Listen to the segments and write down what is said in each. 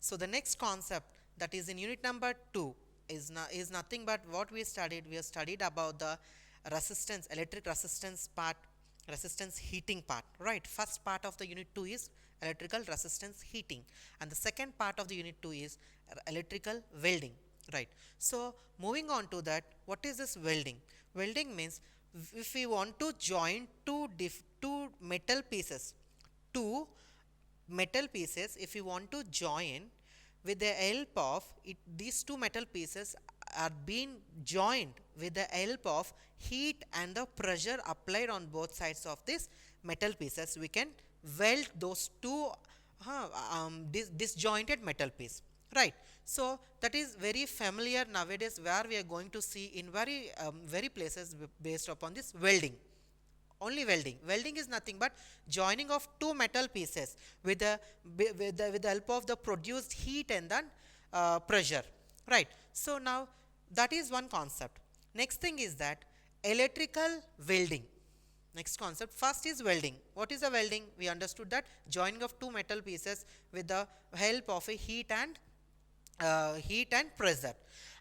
So the next concept that is in unit number 2 is nothing but what we studied. We have studied about the resistance, electric resistance part, resistance heating part, right? First part of the unit 2 is electrical resistance heating, and the second part of the unit 2 is electrical welding, right? So moving on to that, what is this welding? Welding means if we want to join two metal pieces, two metal pieces, if you want to join with the help of it, these two metal pieces are being joined with the help of heat and the pressure applied on both sides of this metal pieces, we can weld those two disjointed metal piece, right? So that is very familiar nowadays, where we are going to see in very places based upon this welding. Only welding. Welding is nothing but joining of two metal pieces with the help of the produced heat and then pressure, right? So now that is one concept. Next thing is that electrical welding. Next concept, first is welding. What is a welding? We understood that joining of two metal pieces with the help of a heat and pressure.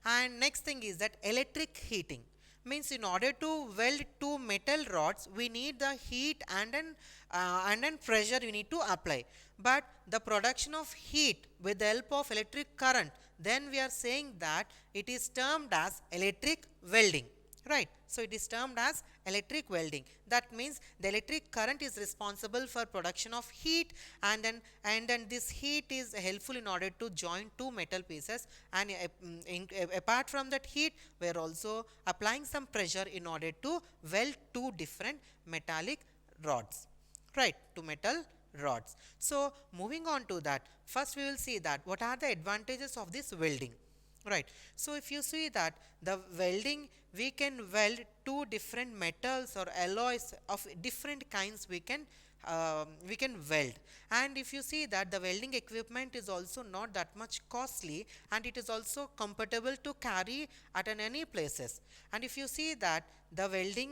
And next thing is that electric heating means in order to weld two metal rods, we need the heat and then pressure we need to apply. But the production of heat with the help of electric current, then we are saying that it is termed as electric welding, right? So it is termed as electric welding. That means the electric current is responsible for production of heat, and then this heat is helpful in order to join two metal pieces, and apart from that heat, we are also applying some pressure in order to weld two different metallic rods, right? Two metal rods. So moving on to that, first we will see that what are the advantages of this welding, right? So if you see that the welding, we can weld two different metals or alloys of different kinds, we can weld. And if you see that the welding equipment is also not that much costly, and it is also comfortable to carry at any places. And if you see that the welding,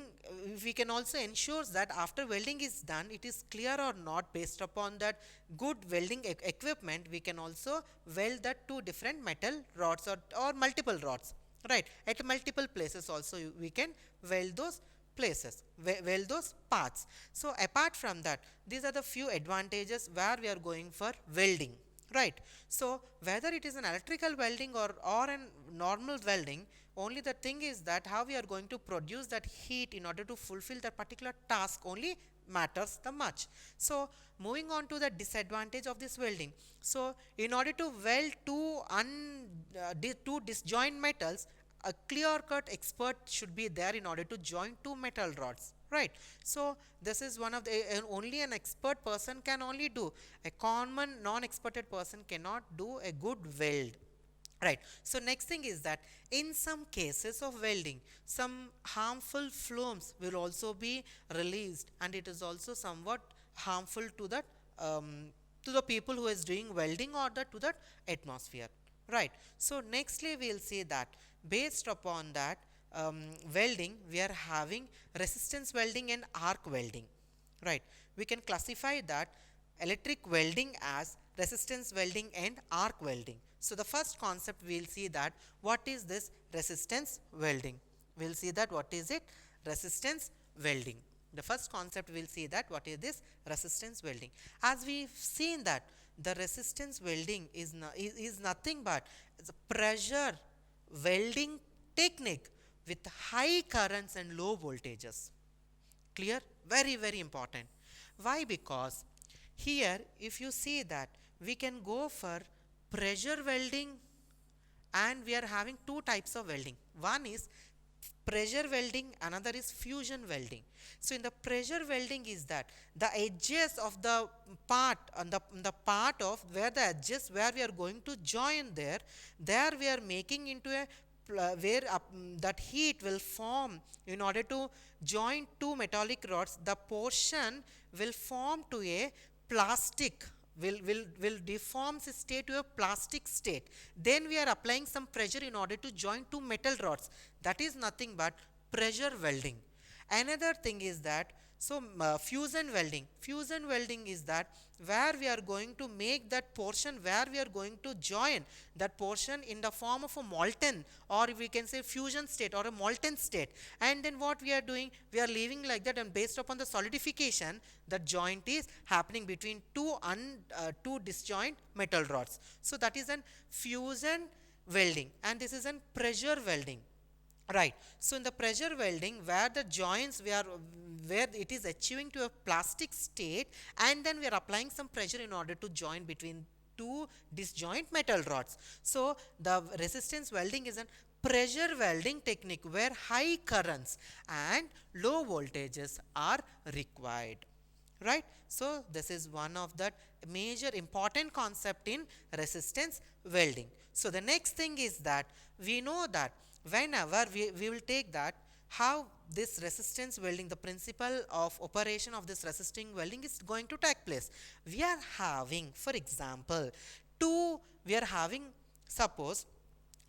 we can also ensure that after welding is done, it is clear or not. Based upon that good welding equipment, we can also weld that two different metal rods or multiple rods, right? At multiple places also we can weld those places, weld those parts. So apart from that, these are the few advantages where we are going for welding, right? So whether it is an electrical welding or an normal welding, only the thing is that how we are going to produce that heat in order to fulfill that particular task only matters the much. So moving on to the disadvantage of this welding. So in order to weld two disjoint metals, a clear cut expert should be there in order to join two metal rods, right? So this is one of the only an expert person can only do. A common non-experted person cannot do a good weld, right? So next thing is that in some cases of welding, some harmful fumes will also be released, and it is also somewhat harmful to the people who is doing welding or to that atmosphere, right? So nextly we will see that based upon that welding, we are having resistance welding and arc welding, right? We can classify that electric welding as resistance welding and arc welding. So the first concept we will see that what is this resistance welding. We will see that what is it, resistance welding. The first concept we will see that what is this resistance welding. As we've seen that the resistance welding is nothing but it's a pressure welding technique with high currents and low voltages. Clear? Very, very important. Why? Because here if you see that we can go for pressure welding, and we are having two types of welding. One is pressure welding, another is fusion welding. So in the pressure welding is that the edges of the part on the part of where the edges where we are going to join there we are making into a where that heat will form in order to join two metallic rods. The portion will form to a plastic, will deform state to a plastic state. Then we are applying some pressure in order to join two metal rods. That is nothing but pressure welding. Another thing is that So fusion welding is that where we are going to make that portion, where we are going to join that portion in the form of a molten, or we can say fusion state or a molten state, and then what we are doing, we are leaving like that, and based upon the solidification, the joint is happening between two disjoint metal rods. So that is an fusion welding, and this is an pressure welding. Right. So in the pressure welding, where the joints where it is achieving to a plastic state, and then we are applying some pressure in order to join between two disjoint metal rods. So the resistance welding is a pressure welding technique where high currents and low voltages are required. Right. So this is one of the major important concept in resistance welding. So the next thing is that we know that whenever we will take that how this resistance welding, the principle of operation of this resisting welding is going to take place. We are having, for example, we are having, suppose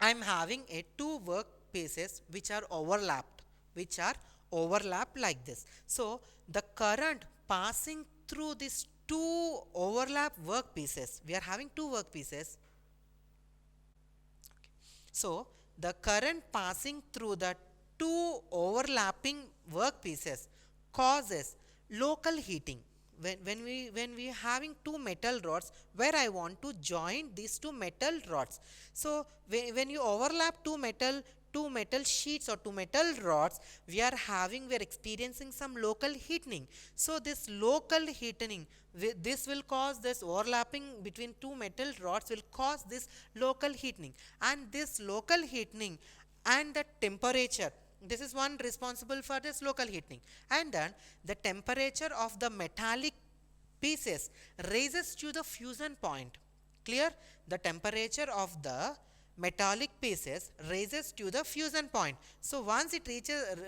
I am having a two work pieces which are overlapped like this. So the current passing through these two overlap work pieces, we are having two work pieces. So the current passing through the two overlapping workpieces causes local heating. When we having two metal rods where I want to join these two metal rods. So when you overlap two metal sheets or two metal rods, we are experiencing some local heating. So this local heating, this will cause this overlapping between two metal rods will cause this local heating, and this local heating and the temperature, this is one responsible for this local heating, and then the temperature of the metallic pieces raises to the fusion point. Clear? The temperature of the metallic pieces raises to the fusion point. So once it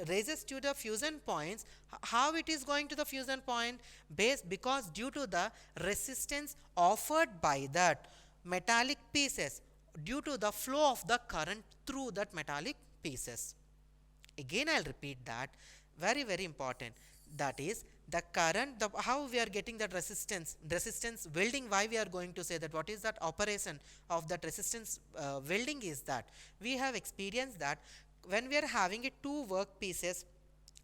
raises to the fusion points, how it is going to the fusion point? Because due to the resistance offered by that metallic pieces, due to the flow of the current through that metallic pieces. Again I'll repeat that, very important. That is the current, how we are getting that resistance welding. Why we are going to say that, what is that operation of that resistance welding is that we have experienced that when we are having a two work pieces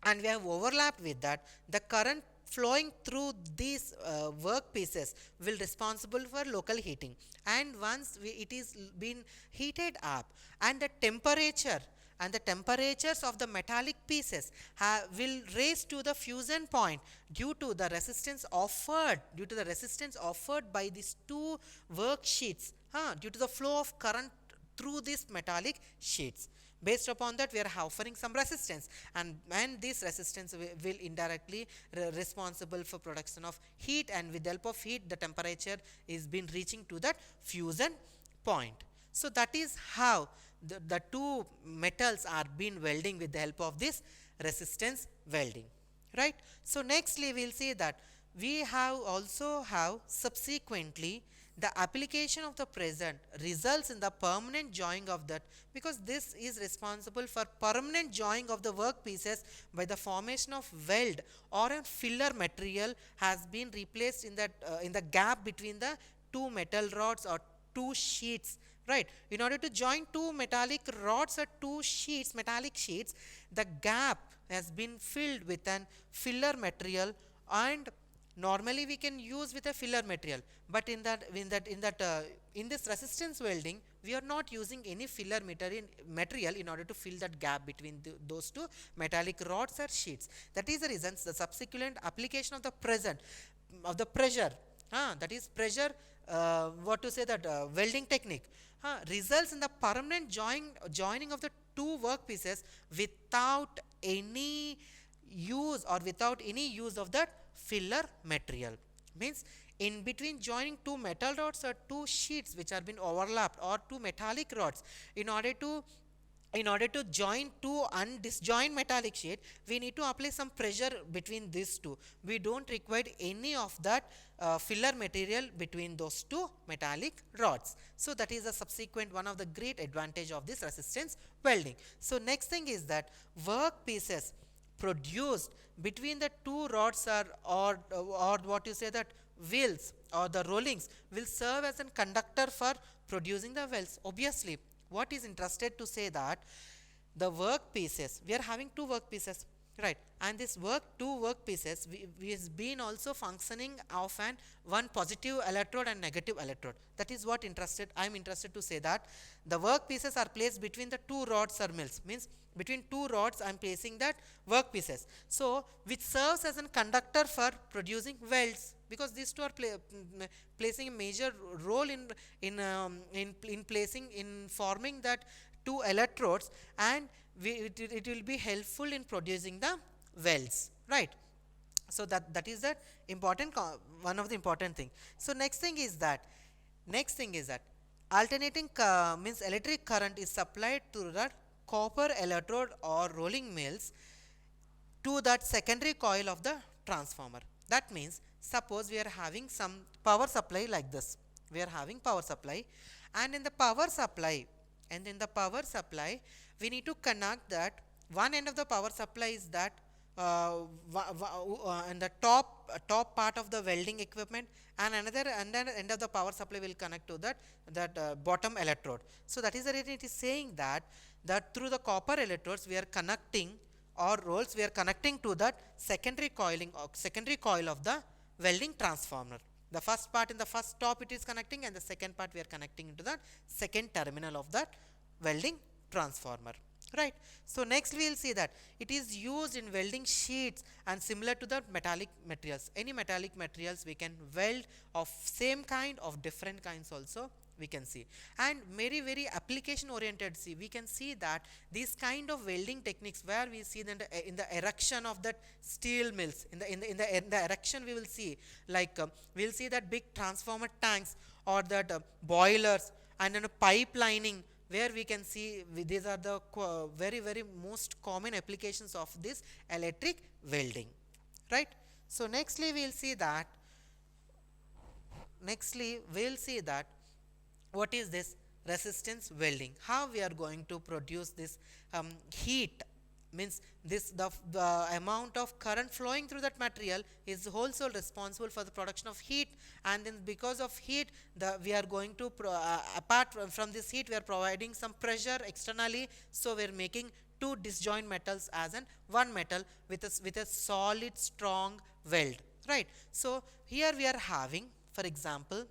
and we have overlapped with that, the current flowing through these work pieces will responsible for local heating, and once it is been heated up, and the temperature and the temperatures of the metallic pieces will raise to the fusion point due to the resistance offered by these two work sheets, due to the flow of current through these metallic sheets. Based upon that, we are offering some resistance, and this resistance will indirectly responsible for production of heat, and with the help of heat the temperature is been reaching to that fusion point. So that is how the two metals are being welding with the help of this resistance welding, right? So nextly we will see that we have also have subsequently the application of the present results in the permanent joining of that, because this is responsible for permanent joining of the work pieces by the formation of weld or a filler material has been replaced in the gap between the two metal rods or two sheets, right? In order to join two metallic rods or two metallic sheets, the gap has been filled with an filler material, and normally we can use with a filler material, but in this resistance welding we are not using any filler material in order to fill that gap between those two metallic rods or sheets. That is the reason the subsequent application of the pressure, that is pressure, welding technique results in the permanent joining of the two work pieces without any use of that filler material. Means in between joining two metal rods or two sheets which have been overlapped, or two metallic rods, in order to join two undisjoint metallic sheet, we need to apply some pressure between these two. We don't require any of that filler material between those two metallic rods. So that is a subsequent one of the great advantage of this resistance welding. So next thing is that work pieces produced between the two rods or what you say that wheels or the rollings will serve as a conductor for producing the wells. Obviously, what is interested to say that the work pieces, we are having two work pieces, right, and this two work pieces we has been also functioning of an one positive electrode and negative electrode. That is what I am interested to say that the work pieces are placed between the two rods or mills, means between two rods I am placing that work pieces, so which serves as a conductor for producing welds, because these two are placing a major role in placing in forming that two electrodes, and it will be helpful in producing the welds, right. So that is the important one of the important thing. So next thing is that alternating means electric current is supplied to the copper electrode or rolling mills to that secondary coil of the transformer. That means suppose we are having some power supply like this. We are having power supply, and in the power supply we need to connect that one end of the power supply is that and the top part of the welding equipment, and another end of the power supply will connect to that bottom electrode. So that is the reason it is saying that through the copper electrodes we are connecting or rolls we are connecting to that secondary coil of the welding transformer. The first part in the first top it is connecting, and the second part we are connecting into the second terminal of that welding transformer, right. So next we will see that it is used in welding sheets and similar to the metallic materials. Any metallic materials we can weld of same kind of different kinds also we can see, and very application oriented. See, we can see that these kind of welding techniques where we see that in the erection of that steel mills, in the erection we will see like we will see that big transformer tanks or that boilers, and then a pipelining where we can see these are the very most common applications of this electric welding, right. So nextly we will see that what is this resistance welding, how we are going to produce this heat, means the amount of current flowing through that material is also responsible for the production of heat, and then because of heat we are going to apart from this heat we are providing some pressure externally, so we are making two disjoint metals as an one metal with a solid strong weld, right. So here we are having, for example,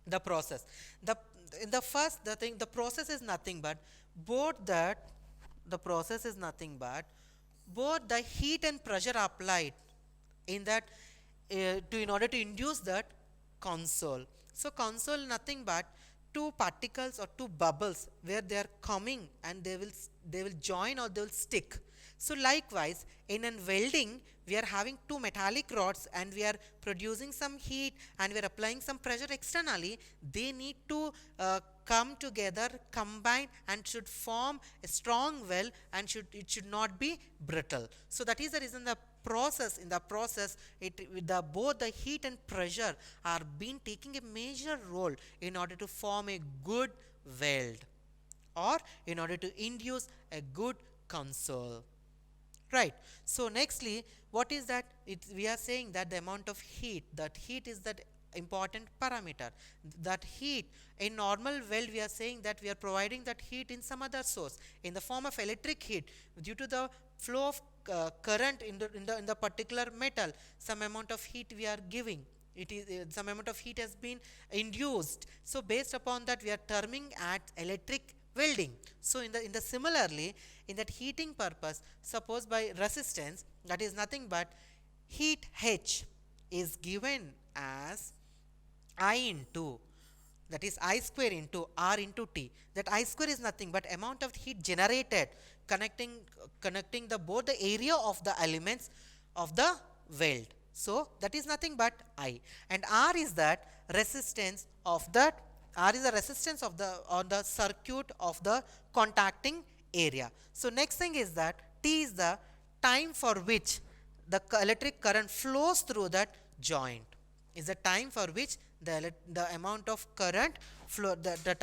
the process. The process is nothing but both the heat and pressure applied in that in order to induce that console. So console nothing but two particles or two bubbles where they are coming and they will join or they will stick. So likewise in an welding we are having two metallic rods and we are producing some heat and we are applying some pressure externally. They need to come together, combine, and should form a strong weld, and it should not be brittle. So that is the reason in the process both the heat and pressure are being taking a major role in order to form a good weld or in order to induce a good console, right. So nextly, what is that? We are saying that the amount of heat, that heat is that important parameter. That heat in normal weld we are saying that we are providing that heat in some other source in the form of electric heat due to the flow of current in the particular metal. Some amount of heat we are giving, it is some amount of heat has been induced, so based upon that we are terming at electric welding. So in the similarly in that heating purpose, suppose by resistance, that is nothing but heat H is given as I into, that is I square into R into T. That I square is nothing but amount of heat generated connecting both the area of the elements of the weld. So that is nothing but I, and R is that resistance of that, R is the resistance of the circuit of the contacting area. So next thing is that T is the time for which the electric current flows through that joint, is the time for which the amount of current the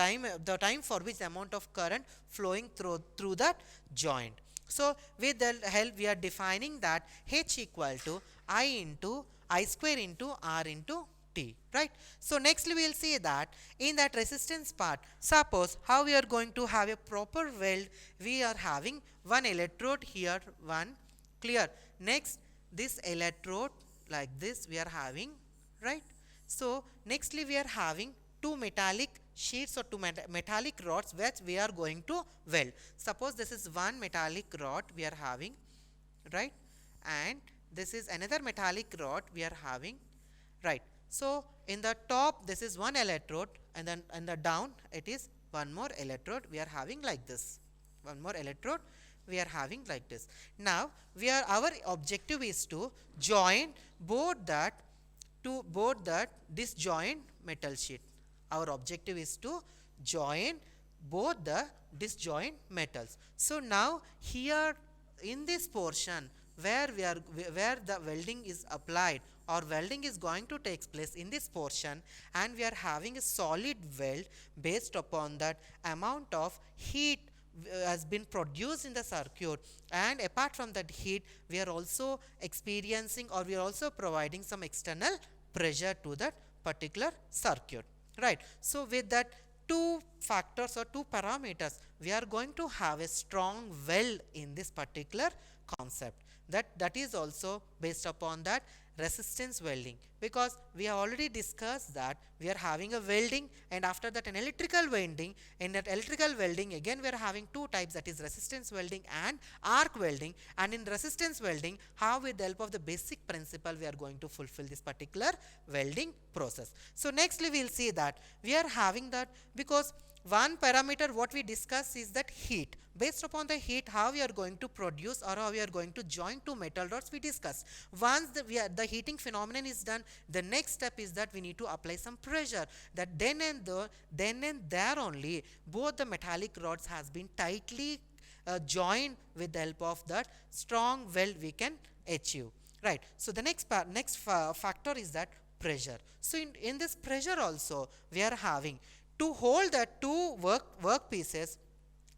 time for which the amount of current flowing through that joint. So with the help we are defining that H equal to I into I square into R into T, right? So next we will see that in that resistance part, suppose how we are going to have a proper weld, we are having one electrode here, one, clear. Next this electrode like this we are having, right? So nextly we are having two metallic sheets or two metallic rods which we are going to weld. Suppose this is one metallic rod we are having, right? And this is another metallic rod we are having, right? So in the top this is one electrode, and then in the down it is one more electrode we are having like this. One more electrode we are having like this. Now we are, our objective is to join both that, to both that disjoint metal sheet. Our objective is to join both the disjoint metals. So now here in this portion where we are, where the welding is applied or welding is going to take place in this portion, and we are having a solid weld based upon that amount of heat has been produced in the circuit, and apart from that heat we are also experiencing or we are also providing some external pressure to that particular circuit, right? So with that two factors or two parameters we are going to have a strong weld in this particular concept. That is also based upon that resistance welding, because we have already discussed that we are having a welding and after that an electrical welding. In that electrical welding again we are having two types, that is resistance welding and arc welding. And in resistance welding, how with the help of the basic principle we are going to fulfill this particular welding process. So nextly we will see that we are having that, because one parameter what we discuss is that heat. Based upon the heat, how we are going to produce or how we are going to join two metal rods we discuss. Once the heating phenomenon is done, the next step is that we need to apply some pressure. That then and there only both the metallic rods has been tightly joined with the help of that strong weld we can achieve, right? So the next factor is that pressure. So in this pressure also we are having to hold the two work pieces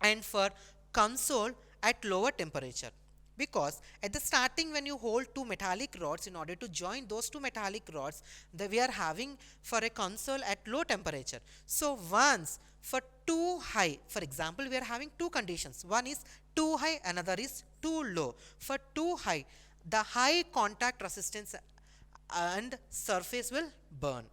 and for console at lower temperature, because at the starting when you hold two metallic rods, in order to join those two metallic rods we are having for a console at low temperature. So once for too high, for example we are having two conditions, one is too high, another is too low. For too high, the high contact resistance and surface will burn.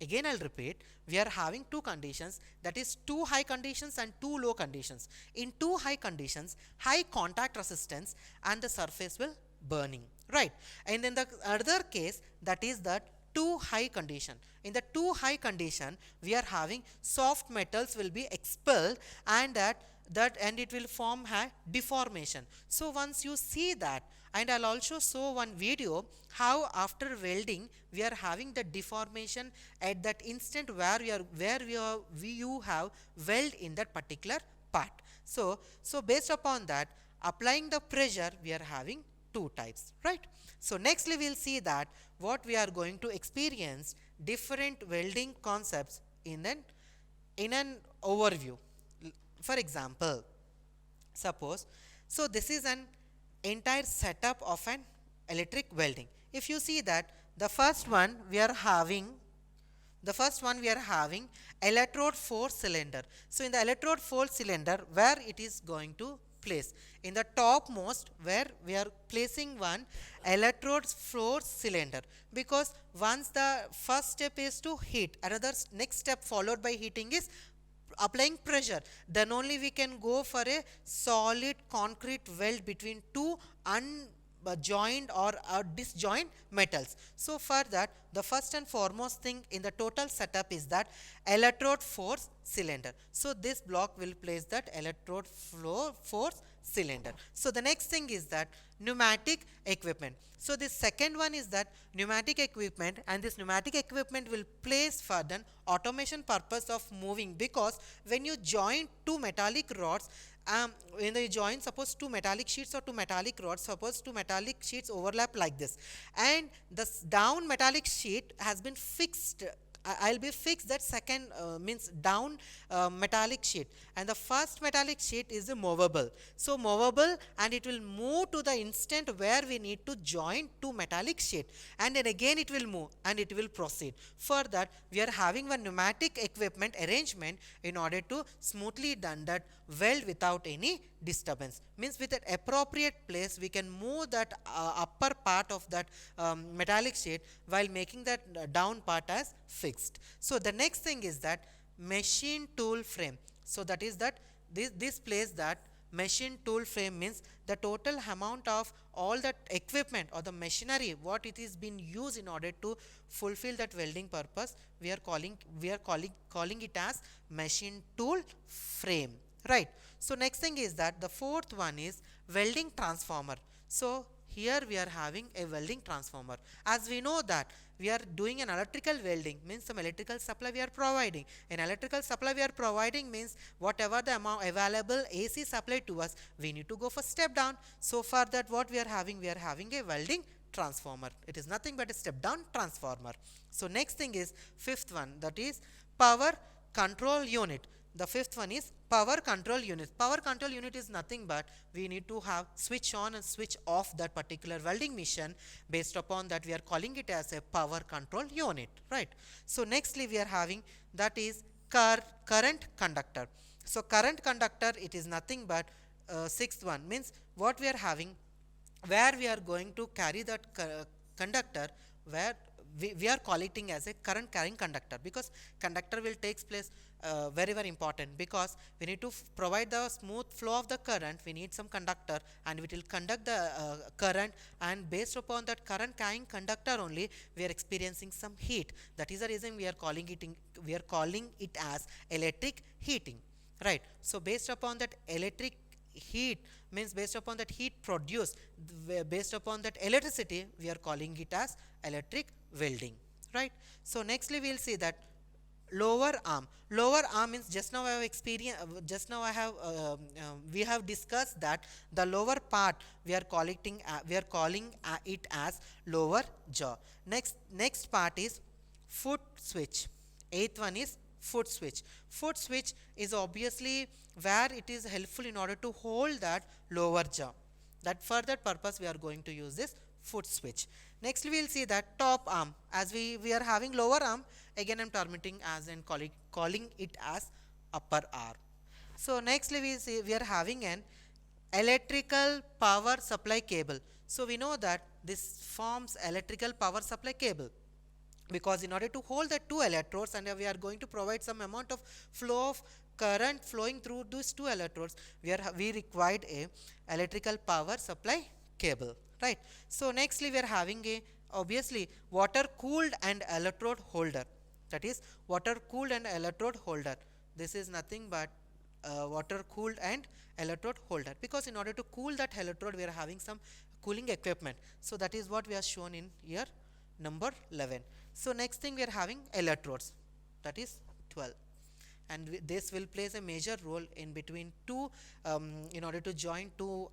Again I'll repeat, we are having two conditions, that is two high conditions and two low conditions. In two high conditions, high contact resistance and the surface will burning, right? And in the other case, that is that too high condition. In the too high condition we are having soft metals will be expelled, and and it will form a deformation. So once you see that, and I'll also show one video how after welding we are having the deformation at that instant where you have weld in that particular part. So based upon that, applying the pressure we are having two types, right? So nextly we will see that what we are going to experience different welding concepts in an overview. For example, suppose, so this is an entire setup of an electric welding. If you see that the first one we are having electrode 4 cylinder. So in the electrode 4 cylinder, where it is going to place, in the topmost where we are placing one electrode 4 cylinder, because once the first step is to heat, another next step followed by heating is applying pressure, then only we can go for a solid concrete weld between two unjoined or disjoint metals. So for that, the first and foremost thing in the total setup is that electrode force cylinder. So this block will place that electrode force cylinder. So the next thing is that pneumatic equipment. So the second one is that pneumatic equipment, and this pneumatic equipment will place for the automation purpose of moving, because when you join two metallic rods, when you join suppose two metallic sheets or two metallic rods, suppose two metallic sheets overlap like this, and the down metallic sheet has been fixed I'll be fixed that second means down metallic sheet, and the first metallic sheet is a movable. So movable, and it will move to the instant where we need to join two metallic sheet, and then again it will move and it will proceed. For that we are having one pneumatic equipment arrangement in order to smoothly done that weld without any disturbance. Means with an appropriate place we can move that upper part of that metallic sheet while making that down part as fixed. So the next thing is that machine tool frame. So that is that this place that machine tool frame means the total amount of all that equipment or the machinery what it is been used in order to fulfill that welding purpose, we are calling it as machine tool frame, right? So next thing is that the fourth one is welding transformer. So here we are having a welding transformer. As we know that we are doing an electrical welding, means some electrical supply we are providing. An electrical supply we are providing means whatever the amount available AC supply to us, we need to go for step down. So for that what we are having a welding transformer. It is nothing but a step down transformer. So next thing is fifth one, that is power control unit. The fifth one is power control unit. Power control unit is nothing but we need to have switch on and switch off that particular welding machine. Based upon that we are calling it as a power control unit, right? So nextly we are having that is current conductor. So current conductor, it is nothing but sixth one, means what we are having where we are going to carry that conductor, where we are calling it as a current carrying conductor, because conductor will takes place very important, because we need to provide the smooth flow of the current, we need some conductor and it will conduct the current, and based upon that current carrying conductor only we are experiencing some heat. That is the reason we are calling it as electric heating, right? So based upon that electric heat, means based upon that heat produced, based upon that electricity, we are calling it as electric welding, right? So nextly we will see that lower arm. Lower arm means just now I have experienced, we have discussed that the lower part we are calling it as lower jaw. Next part is foot switch. Eighth one is foot switch. Foot switch is obviously where it is helpful in order to hold that lower jaw. That for that purpose we are going to use this foot switch. Next we will see that top arm. As we are having lower arm, again I am terminating as and calling it as upper arm. So next we see we are having an electrical power supply cable. So we know that this forms electrical power supply cable, because in order to hold the two electrodes and we are going to provide some amount of flow of current flowing through these two electrodes, we required a electrical power supply cable, right? So nextly we are having a obviously water cooled and electrode holder. That is water cooled and electrode holder. This is nothing but water cooled and electrode holder, because in order to cool that electrode we are having some cooling equipment. So that is what we are shown in here number 11. So next thing we are having electrodes, that is 12, and this will plays a major role in between two in order to join two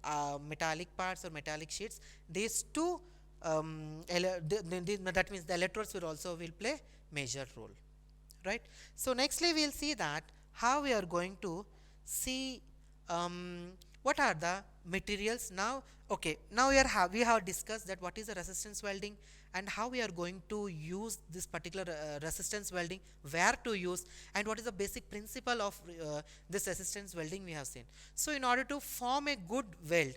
metallic parts or metallic sheets. These two that means the electrodes will play major role, right? So nextly we will see that how we are going to see what are the materials now. Okay, now we have discussed that what is the resistance welding and how we are going to use this particular resistance welding, where to use, and what is the basic principle of this resistance welding we have seen. So in order to form a good weld,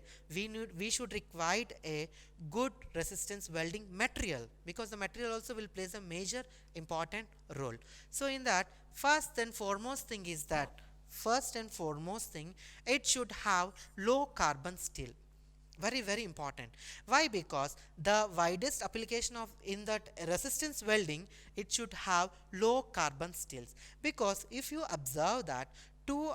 we should require a good resistance welding material, because the material also will plays a major important role. So in that, first and foremost thing, it should have low carbon steel. Very important. Why? Because the widest application of in that resistance welding, it should have low carbon steels, because if you observe that two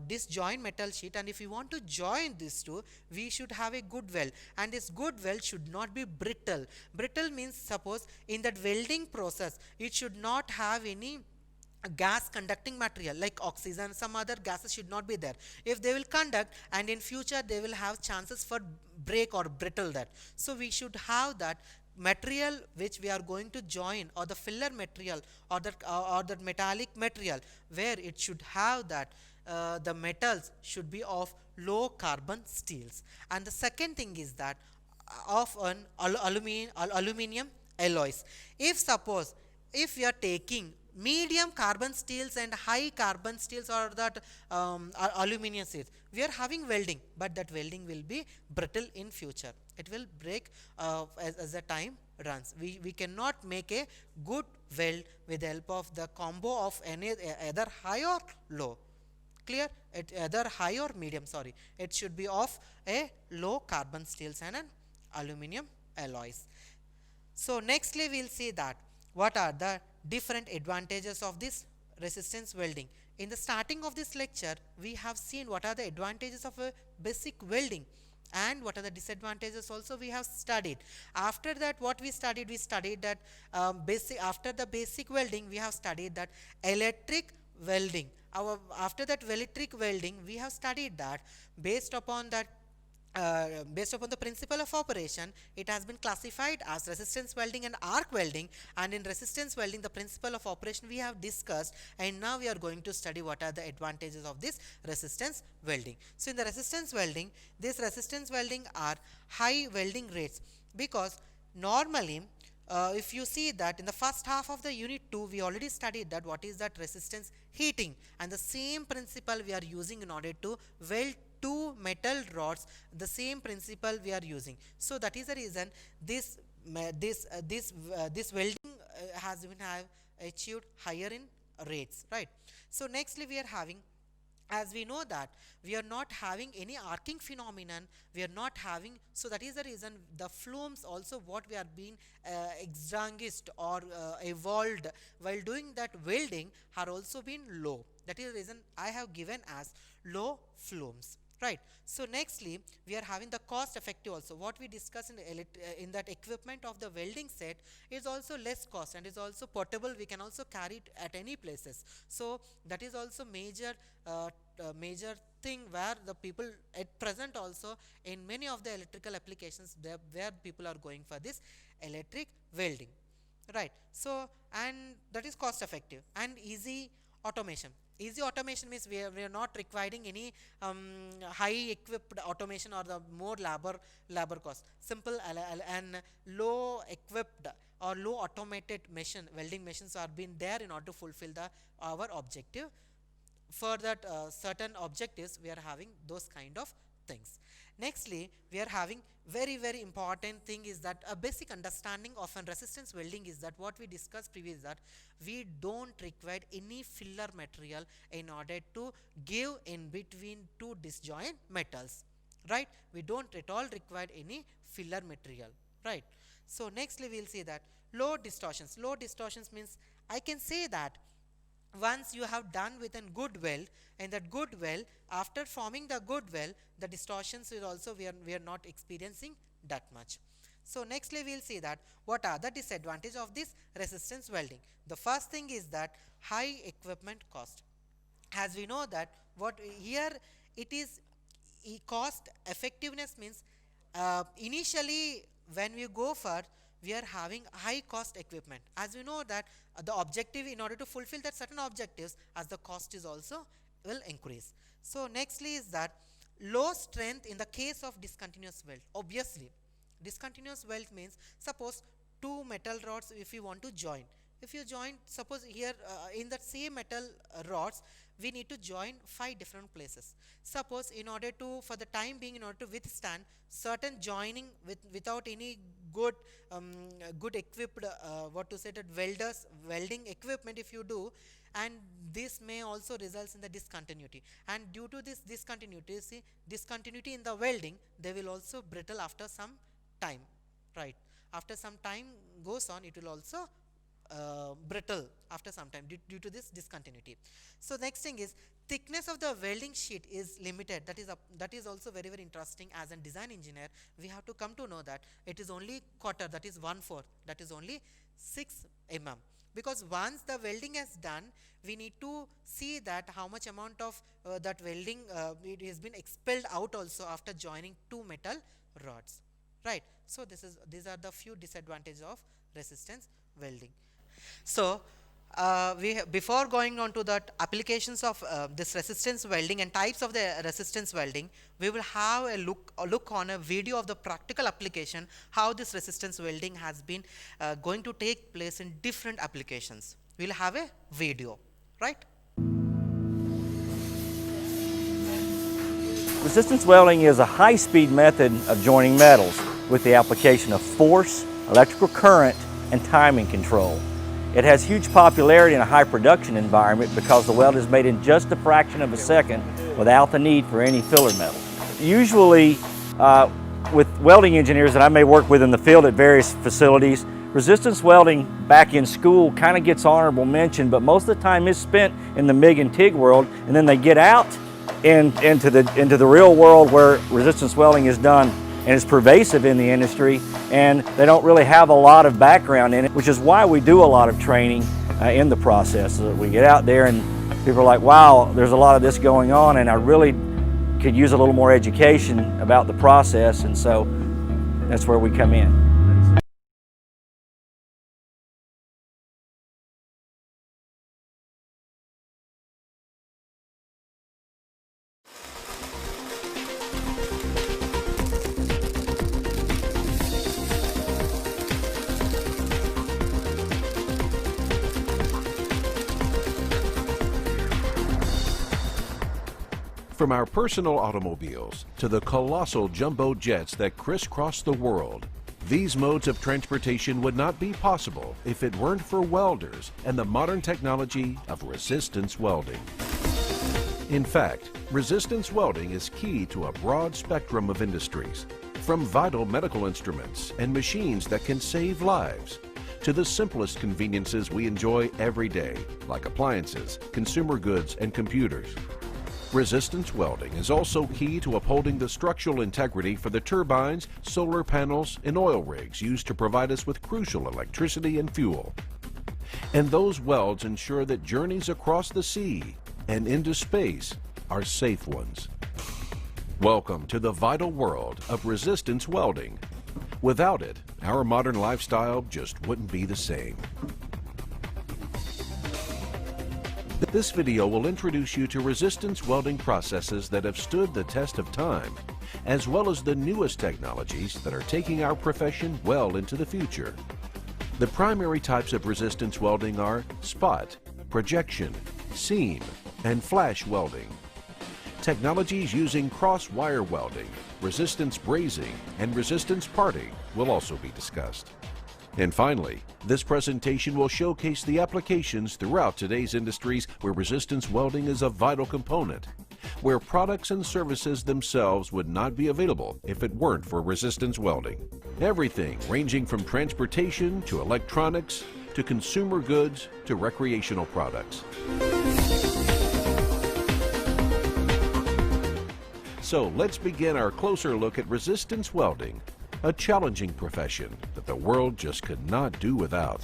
disjoint metal sheet, and if you want to join these two, we should have a good weld, and this good weld should not be brittle. Brittle means, suppose in that welding process it should not have any gas conducting material like oxygen, some other gases should not be there. If they will conduct, and in future they will have chances for break or brittle that. So we should have that material which we are going to join, or the filler material, or the metallic material, where it should have that the metals should be of low carbon steels. And the second thing is that of an aluminum alloys. If suppose if we are taking medium carbon steels and high carbon steels, or that aluminum steels, we are having welding, but that welding will be brittle in future. It will break as the time runs. We cannot make a good weld with the help of the combo of any either high or low. Clear? It either high or medium, sorry, it should be of a low carbon steels and an aluminum alloys. So nextly we will see that what are the different advantages of this resistance welding. In the starting of this lecture, we have seen what are the advantages of a basic welding, and what are the disadvantages also we have studied. After that, what we studied that after the basic welding, we have studied that electric welding. After that electric welding, we have studied that based upon that based upon the principle of operation, it has been classified as resistance welding and arc welding. And in resistance welding, the principle of operation we have discussed, and now we are going to study what are the advantages of this resistance welding. So in the resistance welding, this resistance welding are high welding rates, because normally if you see that in the first half of the unit 2, we already studied that what is that resistance heating, and the same principle we are using in order to weld two metal rods. The same principle we are using. So that is the reason this welding has been achieved higher in rates, right? So nextly we are having, as we know that we are not having any arcing phenomenon, we are not having, so that is the reason the flumes also what we are being extinguished or evolved while doing that welding are also been low. That is the reason I have given as low flumes, right? So nextly we are having the cost effective also. What we discuss in that equipment of the welding set is also less cost and is also portable. We can also carry it at any places. So that is also major thing where the people at present also in many of the electrical applications where people are going for this electric welding, right? So and that is cost effective and easy automation. Easy automation means we are not requiring any high equipped automation or the more labor cost. Simple and low equipped or low automated welding machines are being there in order to fulfill our objective. For that certain objectives, we are having those kind of things. Nextly, we are having very important thing is that a basic understanding of an resistance welding is that what we discussed previously, that we don't require any filler material in order to give in between two disjoint metals, right? We don't at all require any filler material, right? So nextly we will see that low distortions. Low distortions means I can say that once you have done with a good weld, and that good weld, after forming the good weld, the distortions is also we are not experiencing that much. So nextly we will see that what are the disadvantage of this resistance welding. The first thing is that high equipment cost. As we know that what here it is cost effectiveness means initially when we go for, we are having high cost equipment. As we know that the objective, in order to fulfill that certain objectives, as the cost is also will increase. So nextly is that low strength in the case of discontinuous weld. Obviously discontinuous weld means suppose two metal rods if you want to join. If you join, suppose here in that same metal rods, we need to join 5 different places. Suppose in order to, for the time being, in order to withstand certain joining without any good good equipped what to say that welding equipment if you do, and this may also results in the discontinuity, and due to this discontinuity in the welding, they will also brittle after some time, right? After some time goes on, it will also brittle after some time due to this discontinuity. So next thing is thickness of the welding sheet is limited. That is also very interesting. As a design engineer, we have to come to know that it is only quarter, that is 1/4, that is only 6 mm. Because once the welding is done, we need to see that how much amount of that welding it has been expelled out also after joining two metal rods, right? So these are the few disadvantages of resistance welding. So before going on to the applications of this resistance welding and types of the resistance welding, we will have a look on a video of the practical application how this resistance welding has been going to take place in different applications. We'll have a video, right? Resistance welding is a high-speed method of joining metals with the application of force, electrical current, and timing control. It has huge popularity in a high production environment because the weld is made in just a fraction of a second without the need for any filler metal. Usually, with welding engineers that I may work with in the field at various facilities, resistance welding back in school kind of gets honorable mention, but most of the time is spent in the MIG and TIG world, and then they get out into the real world where resistance welding is done and is pervasive in the industry, and they don't really have a lot of background in it, which is why we do a lot of training in the process. So that we get out there and people are like, wow, there's a lot of this going on, and I really could use a little more education about the process, and so that's where we come in. From our personal automobiles to the colossal jumbo jets that crisscross the world, these modes of transportation would not be possible if it weren't for welders and the modern technology of resistance welding. In fact, resistance welding is key to a broad spectrum of industries, from vital medical instruments and machines that can save lives, to the simplest conveniences we enjoy every day, like appliances, consumer goods, and computers. Resistance welding is also key to upholding the structural integrity for the turbines, solar panels, and oil rigs used to provide us with crucial electricity and fuel. And those welds ensure that journeys across the sea and into space are safe ones. Welcome to the vital world of resistance welding. Without it, our modern lifestyle just wouldn't be the same. This video will introduce you to resistance welding processes that have stood the test of time, as well as the newest technologies that are taking our profession well into the future. The primary types of resistance welding are spot, projection, seam, and flash welding. Technologies using cross-wire welding, resistance brazing, and resistance parting will also be discussed. And finally, this presentation will showcase the applications throughout today's industries where resistance welding is a vital component, where products and services themselves would not be available if it weren't for resistance welding. Everything ranging from transportation to electronics to consumer goods to recreational products. So let's begin our closer look at resistance welding, a challenging profession that the world just could not do without.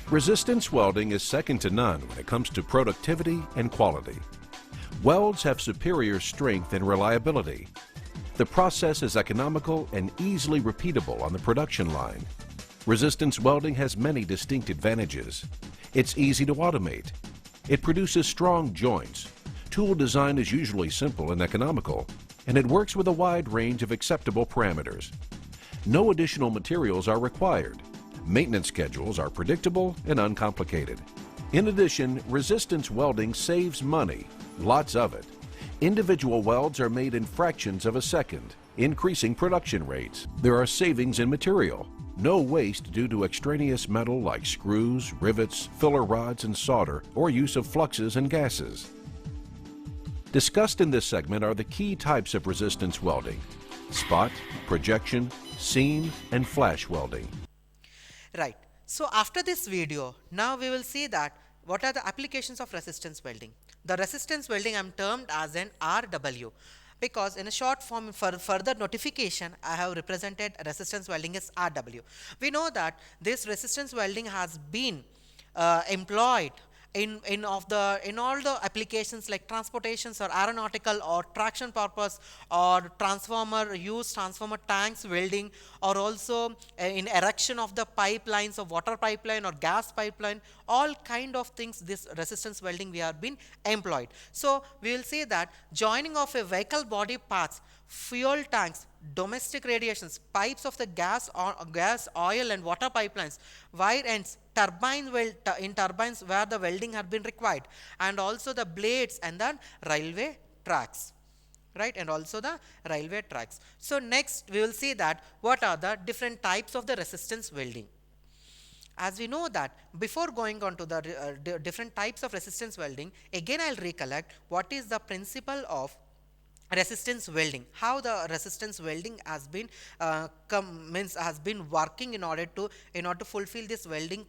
Resistance welding is second to none when it comes to productivity and quality. Welds have superior strength and reliability. The process is economical and easily repeatable on the production line. Resistance welding has many distinct advantages. It's easy to automate. It produces strong joints. Tool design is usually simple and economical, and it works with a wide range of acceptable parameters. No additional materials are required. Maintenance schedules are predictable and uncomplicated. In addition, resistance welding saves money, lots of it. Individual welds are made in fractions of a second, increasing production rates. There are savings in material. No waste due to extraneous metal like screws, rivets, filler rods, and solder, or use of fluxes and gases. Discussed in this segment are the key types of resistance welding: spot, projection, seam, and flash welding. Right. So after this video, now we will see that what are the applications of resistance welding. The resistance welding I am termed as an RW because in a short form for further notification I have represented resistance welding as RW. We know that this resistance welding has been employed in all the applications like transportations or aeronautical or traction purpose or transformer tanks welding, or also in erection of the pipelines of water pipeline or gas pipeline, all kind of things this resistance welding we have been employed. So we will see that joining of a vehicle body parts, fuel tanks, domestic radiations, pipes of the gas, oil and water pipelines, wire ends, in turbines where the welding had been required, and also the blades and the railway tracks, right, and also the railway tracks. So next we will see that what are the different types of the resistance welding. As we know that before going on to the different types of resistance welding, again I'll recollect what is the principle of resistance welding, how the resistance welding has been has been working in order to fulfill this welding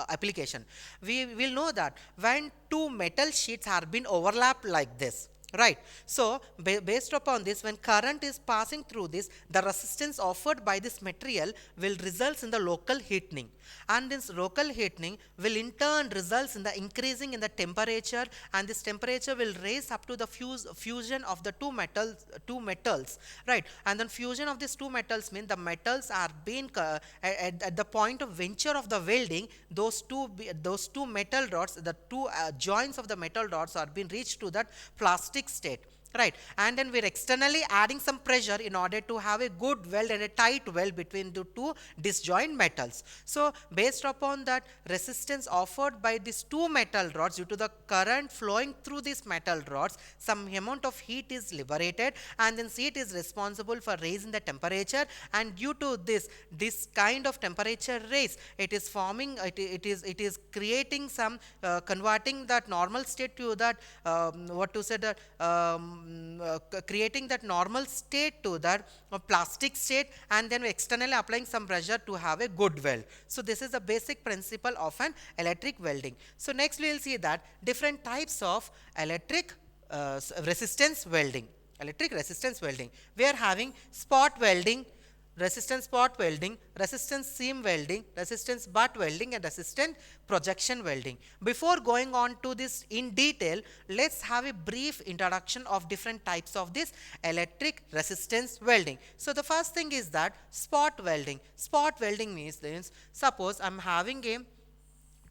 application. We will know that when two metal sheets are been overlapped like this, right, so based upon this, when current is passing through this, the resistance offered by this material will results in the local heating, and this local heating will in turn results in the increasing in the temperature, and this temperature will raise up to the fusion of the two metals, right, and then fusion of these two metals mean the metals are being at the point of venture of the welding, those two metal rods, the two joints of the metal rods are being reached to that plastic state, right, and then we're externally adding some pressure in order to have a good weld and a tight weld between the two disjoint metals. So based upon that resistance offered by these two metal rods, due to the current flowing through these metal rods, some amount of heat is liberated, and then heat is responsible for raising the temperature, and due to this kind of temperature raise, it is forming it is creating some converting that normal state to that creating that normal state to that plastic state, and then externally applying some pressure to have a good weld. So this is the basic principle of an electric welding. So next we will see that different types of electric resistance welding. We are having spot welding, resistance spot welding, resistance seam welding, resistance butt welding, and resistance projection welding. Before going on to this in detail, let's have a brief introduction of different types of this electric resistance welding. So the first thing is that spot welding. Spot welding means suppose I'm having a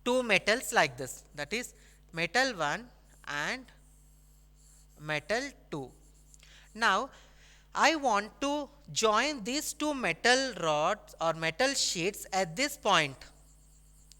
two metals like this, that is metal 1 and metal 2. Now I want to join these two metal rods or metal sheets at this point.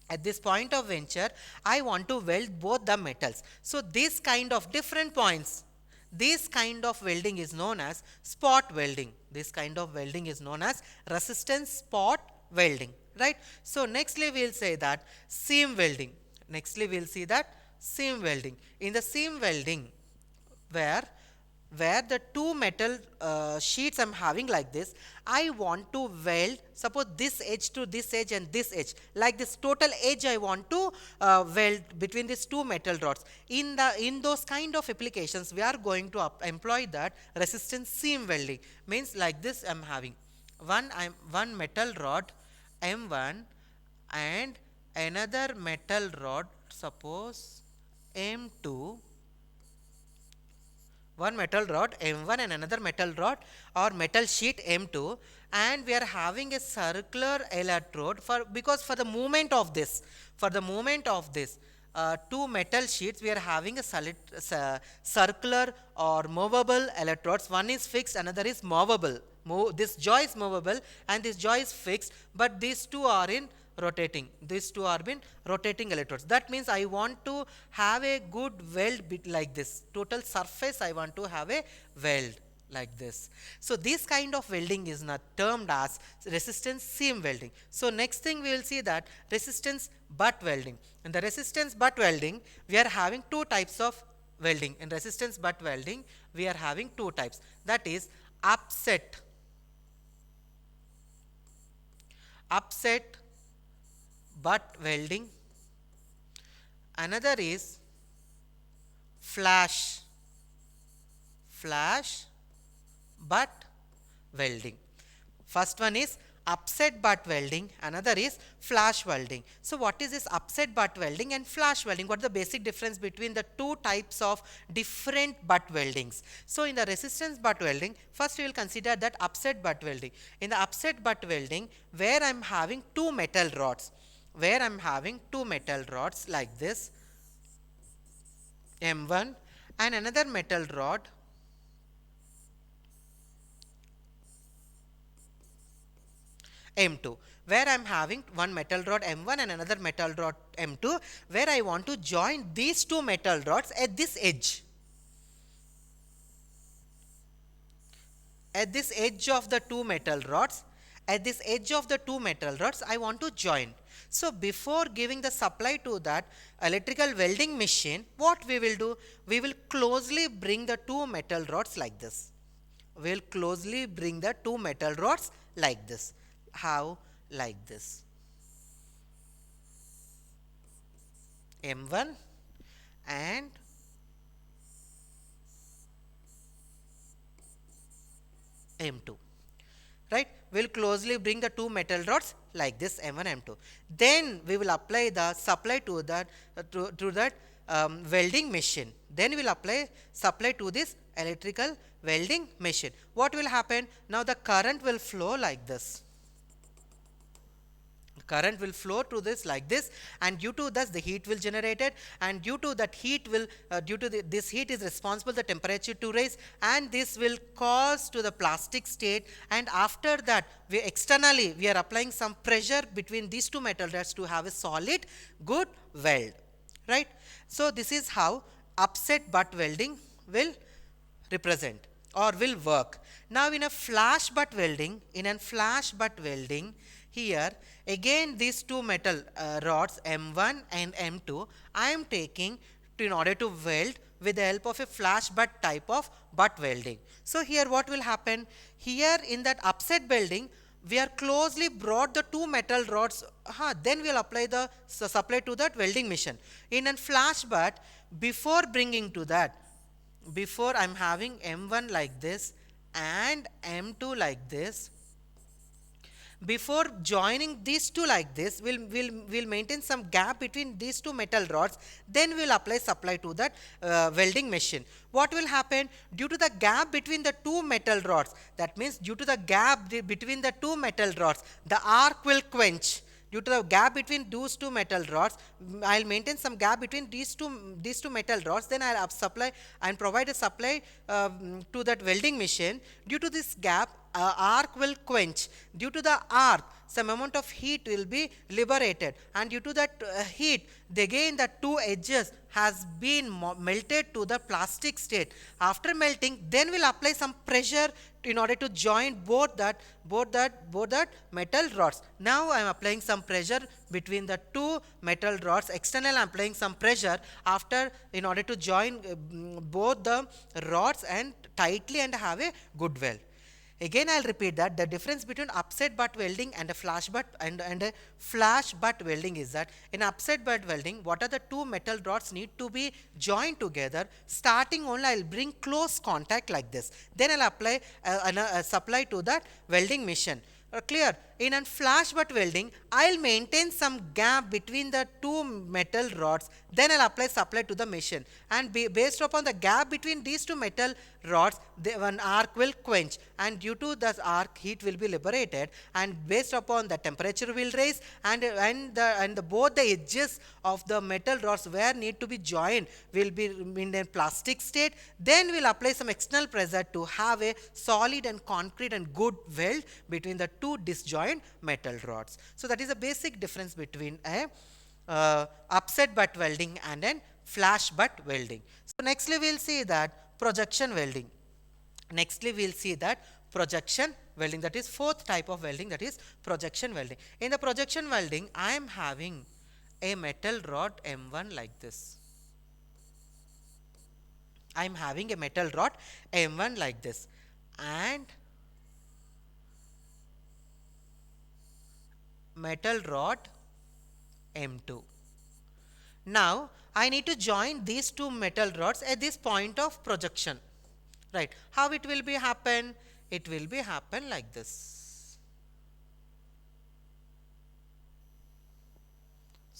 At this point of venture, I want to weld both the metals. So this kind of different points, this kind of welding is known as spot welding. This kind of welding is known as resistance spot welding, right? So nextly we will say that seam welding. Nextly we will see that seam welding. In the seam welding, where the two metal sheets I'm having like this, I want to weld, suppose this edge to this edge and this edge, like this total edge I want to weld between these two metal rods. In those kind of applications, we are going to employ that resistance seam welding. Means like this I'm having one metal rod M1 and another metal rod, suppose M2, one metal rod M1 and another metal rod or metal sheet M2, and we are having a circular electrode because for the movement of this two metal sheets, we are having a circular or movable electrodes. One is fixed, another is movable. This jaw is movable and this jaw is fixed, but these two are in rotating. These two are been rotating electrodes. That means I want to have a good weld bit like this. Total surface I want to have a weld like this. So this kind of welding is not termed as resistance seam welding. So next thing we will see that resistance butt welding. In the resistance butt welding, we are having two types of welding. In resistance butt welding, we are having two types. That is upset butt welding. Another is flash butt welding. First one is upset butt welding, another is flash welding. So what is this upset butt welding and flash welding? What is the basic difference between the two types of different butt weldings? So in the resistance butt welding, first we will consider that upset butt welding. In the upset butt welding, where I am having two metal rods, like this, M1, and another metal rod M2, where I am having one metal rod M1 and another metal rod M2, where I want to join these two metal rods at this edge. At this edge of the two metal rods, I want to join. So before giving the supply to that electrical welding machine, what we will do? We will closely bring the two metal rods like this. We will closely bring the two metal rods like this. How? Like this. M1 and M2. Right? We will closely bring the two metal rods like this, M1, M2. Then we will apply the supply to that welding machine. Then we will apply supply to this electrical welding machine. What will happen? Now the current will flow like this. Current will flow to this like this, and due to this the heat will generated, and due to that heat will this heat is responsible the temperature to rise, and this will cause to the plastic state, and after that we externally we are applying some pressure between these two metal rods to have a solid good weld, right? So this is how upset butt welding will represent or will work. Now in a flash butt welding, here again these two metal rods M1 and M2 I am taking in order to weld with the help of a flash butt type of butt welding. So here what will happen? Here in that upset welding we are closely brought the two metal rods, then we will apply the supply to that welding machine. In a flash butt, before bringing to that, before I am having M1 like this and M2 like this, before joining these two like this, we'll maintain some gap between these two metal rods, then we'll apply supply to that welding machine. What will happen? Due to the gap between the two metal rods, that means due to the gap between the two metal rods, the arc will quench. Due to the gap between those two metal rods, I'll maintain some gap between these two metal rods, then I'll supply and provide a supply to that welding machine. Due to this gap, arc will quench. Due to the arc, some amount of heat will be liberated, and due to that heat, again the two edges has been melted to the plastic state. After melting, then we'll apply some pressure in order to join both that metal rods. Now I am applying some pressure between the two metal rods. External I am applying some pressure after in order to join both the rods and tightly and have a good weld. Again I'll repeat that the difference between upset butt welding and a flash butt and a flash butt welding is that in upset butt welding, what are the two metal rods need to be joined together. Starting only I'll bring close contact like this. Then I'll apply a supply to that welding machine. Clear? In a flash butt welding, I'll maintain some gap between the two metal rods, then I'll apply supply to the machine, and based upon the gap between these two metal rods, one arc will quench, and due to this arc heat will be liberated, and based upon the temperature will rise, and both the edges of the metal rods where need to be joined will be in a plastic state. Then we'll apply some external pressure to have a solid and concrete and good weld between the two disjoint metal rods. So that is the basic difference between a upset butt welding and a flash butt welding. So nextly we'll see that projection welding. That is fourth type of welding, that is projection welding. In the projection welding, I am having a metal rod M1 like this. I am having a metal rod M1 like this and metal rod M2. Now I need to join these two metal rods at this point of projection. Right? How it will be happen? It will be happen like this.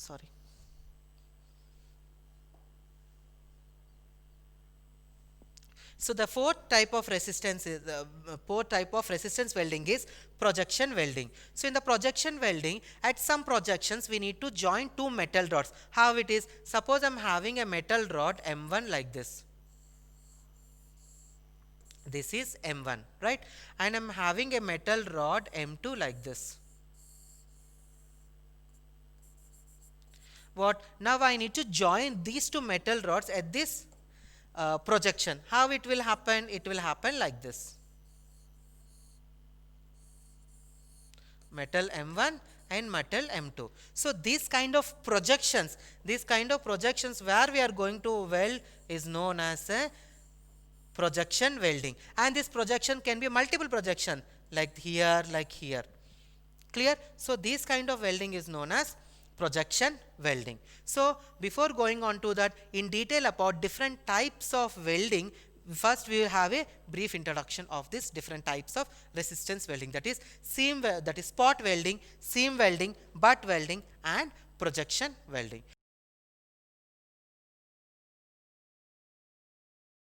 sorry. So the fourth type of resistance is fourth type of resistance welding is projection welding. So in the projection welding, at some projections we need to join two metal rods. How it is? Suppose I'm having a metal rod M1 like this. This is M1, right? And I'm having a metal rod M2 like this. What? Now I need to join these two metal rods at this projection. How it will happen? It will happen like this. Metal M1 and metal M2. So these kind of projections where we are going to weld is known as a projection welding, and this projection can be multiple projection like here, like here. Clear? So this kind of welding is known as projection welding. So before going on to that in detail about different types of welding, first we will have a brief introduction of these different types of resistance welding, that is spot welding, seam welding, butt welding and projection welding.